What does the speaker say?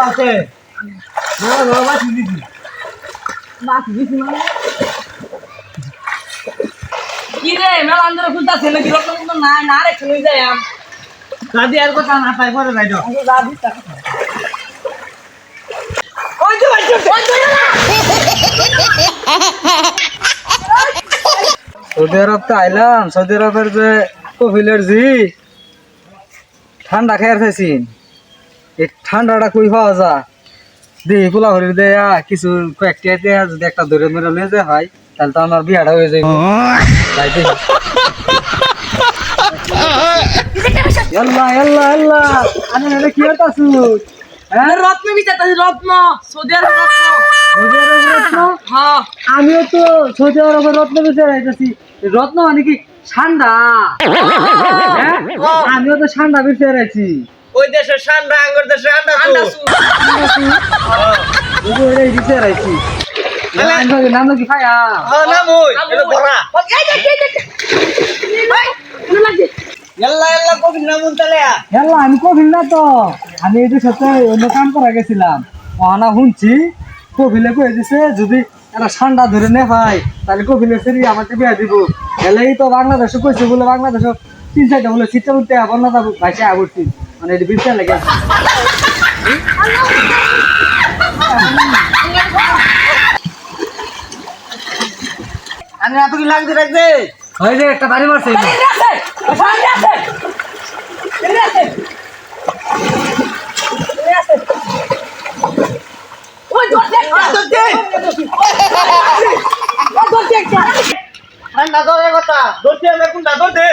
আছে মাছ দিছি মানে কি রে মেলা আন্দোলন খুঁজতা ছেলে কি রকম তো না না রে চলে যাই আম দাদি আর কথা না পাই পরে যাই দাদি ওই তো সৌদি আরব তো আইলাম সৌদি আরবের যে কফিলের জি ঠান্ডা খেয়ে খাইছিন এই ঠান্ডাটা কই পাওয়া যা দেখি পোলা হরি দেয়া কিছু কয়েকটি দেয়া যদি একটা ধরে মেরে নিয়ে যায় হয় তাহলে তো আমার বিয়াটা হয়ে যাবে তাই দেখি আল্লাহ আল্লাহ আল্লাহ আমি এটা কি হতাছু হ্যাঁ রত্ন বিচারতাছি রত্ন সৌদি আরব রত্ন সৌদি আরব রত্ন হ্যাঁ আমিও তো সৌদি আরবের রত্ন বিচার আইতাছি রত্ন মানে কি ঠান্ডা হ্যাঁ আমিও তো ঠান্ডা বিচার আইছি ওই দেশে ঠান্ডা আঙ্গুর দেশে ঠান্ডা ওই বিচার আইছি নাম কি খায়া হ্যাঁ না মই এটা বড়া ইয়াল্লা ইয়াল্লা কবি না মুনতালে হেলা আমি কফিল না তো আমি এই সাথে অন্য কাম করা গেছিলাম ওহানা শুনছি কফিলে কয়ে দিছে যদি একটা ঠান্ডা ধরে নে হয় তাহলে কফিলে ফেরি আমাকে বিয়া দিব হেলেই তো বাংলাদেশে কইছে বলে বাংলাদেশে 3-4টা বলে শীতটা উঠতে বন্যা যাবো ভাইসে আবরছি মানে এটা বিচার লেগে আমি এত কি লাগতে রাখতে ওই যে একটা বাড়ি মারছে ঠান্ডা ধরে কথা ধরতে কোনটা ধরতে